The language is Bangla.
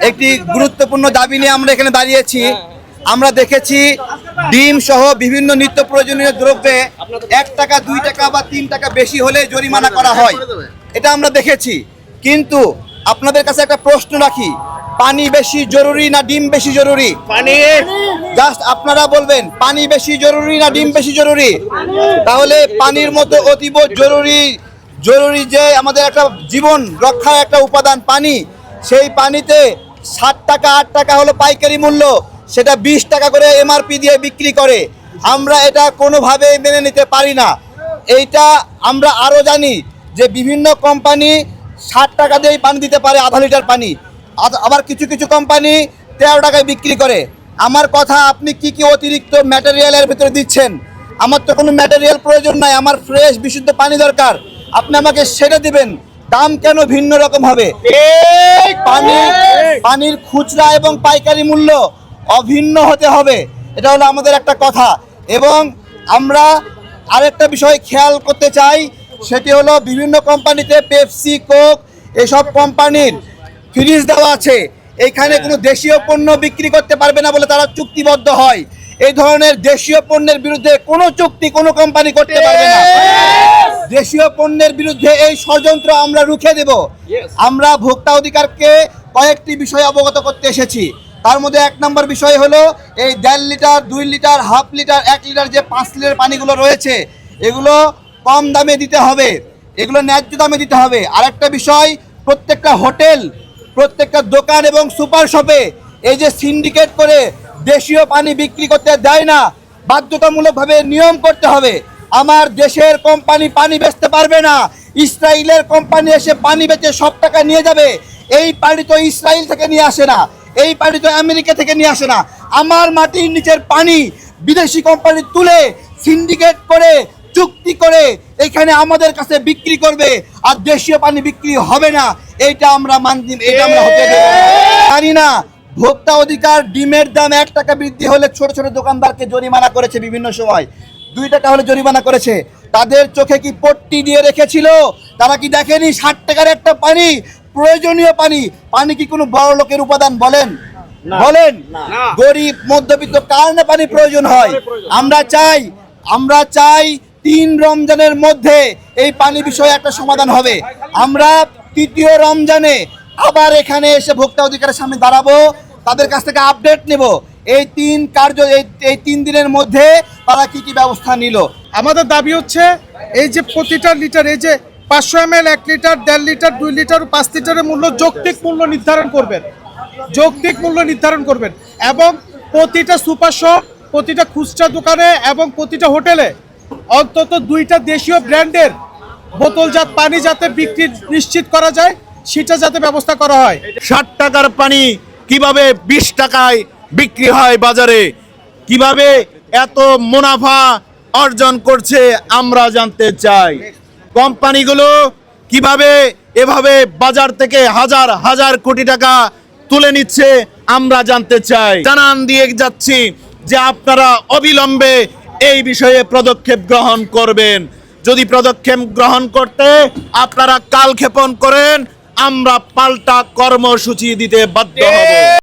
একটি গুরুত্বপূর্ণ দাবি নিয়ে আমরা এখানে দাঁড়িয়েছি। আমরা দেখেছি ডিম সহ বিভিন্ন নিত্য প্রয়োজনীয় দ্রব্যে 1 টাকা 2 টাকা বা 3 টাকা বেশি হলে জরিমানা করা হয়, এটা আমরা দেখেছি। কিন্তু আপনাদের কাছে একটা প্রশ্ন রাখি, পানি বেশি জরুরি না ডিম বেশি জরুরি? পানি। জাস্ট আপনারা বলবেন পানি বেশি জরুরি না ডিম বেশি জরুরি? তাহলে পানির মতো অতীব জরুরি যে আমাদের একটা জীবন রক্ষার একটা উপাদান পানি, সেই পানিতে 7 টাকা 8 টাকা হলো পাইকারি মূল্য, সেটা 20 টাকা করে এমআরপি দিয়ে বিক্রি করে। আমরা এটা কোনোভাবেই মেনে নিতে পারি না। এইটা আমরা আরও জানি যে বিভিন্ন কোম্পানি 60 টাকা দিয়েই পানি দিতে পারে আধা লিটার পানি, আবার কিছু কিছু কোম্পানি 13 টাকায় বিক্রি করে। আমার কথা, আপনি কি কি অতিরিক্ত ম্যাটেরিয়ালের ভিতরে দিচ্ছেন? আমার তো কোনো ম্যাটেরিয়াল প্রয়োজন নাই, আমার ফ্রেশ বিশুদ্ধ পানি দরকার, আপনি আমাকে সেটা দিবেন। দাম কেন ভিন্ন রকম হবে? পানির খুচরা এবং পাইকারি মূল্য অভিন্ন হতে হবে, এটা হলো আমাদের একটা কথা। এবং আমরা আরেকটা বিষয় খেয়াল করতে চাই, সেটি হলো বিভিন্ন কোম্পানিতে পেপসি, কোক এসব কোম্পানির ফ্রিজ দেওয়া আছে, এইখানে কোনো দেশীয় পণ্য বিক্রি করতে পারবে না বলে তারা চুক্তিবদ্ধ হয়। এই ধরনের দেশীয় পণ্যের বিরুদ্ধে কোনো চুক্তি কোনো কোম্পানি করতে পারবে না। দেশীয় পণ্যের বিরুদ্ধে এই ষড়যন্ত্র আমরা রুখে দেব। আমরা ভোক্তা অধিকারকে কয়েকটি বিষয় অবগত করতে এসেছি। তার মধ্যে 1 নম্বর বিষয় হলো এই 1.5 litre 2 litre half litre 1 litre যে 5 লিটার পানিগুলো রয়েছে, এগুলো কম দামে দিতে হবে, এগুলো ন্যায্য দামে দিতে হবে। আরেকটা বিষয়, প্রত্যেকটা হোটেল, প্রত্যেকটা দোকান এবং সুপার শপে এই যে সিন্ডিকেট করে দেশীয় পানি বিক্রি করতে দেয় না, বাধ্যতামূলকভাবে নিয়ম করতে হবে। আমার দেশের কোম্পানি পানি বেচতে পারবে না, ইসরায়েলের কোম্পানি এসে পানি বেচে সব টাকা নিয়ে যাবে। এই পানি তো ইসরায়েল থেকে নিয়ে আসে না, এই পানি তো আমেরিকা থেকে নিয়ে আসে না। আমার মাটির নিচের পানি বিদেশি কোম্পানি তুলে সিন্ডিকেট করে চুক্তি করে এখানে আমাদের কাছে বিক্রি করবে, আর দেশীয় পানি বিক্রি হবে না। এইটা আমরা মানি, এটা আমরা হতে দেব জানি না। ভোক্তা অধিকার ডিমের দাম 1 টাকা বৃদ্ধি হলে ছোট ছোট দোকানদারকে জরিমানা করেছে, বিভিন্ন সময় 2 টাকা হলে জরিমানা করেছে। তাদের চোখে কি পট্টি দিয়ে রেখেছিল? তারা কি দেখেনি 60 টাকার একটা পানি, প্রয়োজনীয় পানি? পানি কি কোনো বড় লোকের উপাদান? বলেন বলেন, গরিব মধ্যবিত্ত কার না পানি প্রয়োজন হয়? আমরা চাই 3 রমজানের মধ্যে এই পানি বিষয়ে একটা সমাধান হবে। আমরা 3য় রমজানে আবার এখানে এসে ভোক্তা অধিকারের সামনে দাঁড়াবো, তাদের কাছ থেকে আপডেট নেব এই 3 দিনের মধ্যে তারা কি কি ব্যবস্থা নিল। আমাদের দাবি হচ্ছে এই যে প্রতিটা লিটার, এই যে 500 ml 1 লিটার 1.5 লিটার 2 লিটার 5 লিটারের মূল্য যৌক্তিক মূল্য নির্ধারণ করবেন, এবং প্রতিটা সুপার শপ, প্রতিটা খুচরা দোকানে এবং প্রতিটা হোটেলে অন্তত 2টা দেশীয় ব্র্যান্ডের বোতলজাত পানি যাতে বিক্রি নিশ্চিত করা যায়, সেটা যাতে ব্যবস্থা করা হয়। 60 টাকার পানি কিভাবে 20 টাকায় বিক্রি হয় বাজারে? কিভাবে এত মুনাফা অর্জন করছে আমরা জানতে চাই। কোম্পানিগুলো কিভাবে এভাবে বাজার থেকে হাজার হাজার কোটি টাকা তুলে নিচ্ছে আমরা জানতে চাই। জানান দিয়ে যাচ্ছি যে আপনারা অবিলম্বে এই বিষয়ে পদক্ষেপ গ্রহণ করবেন। যদি পদক্ষেপ গ্রহণ করতে আপনারা কালক্ষেপণ করেন, আমরা পাল্টা কর্মসূচি দিতে বাধ্য হব।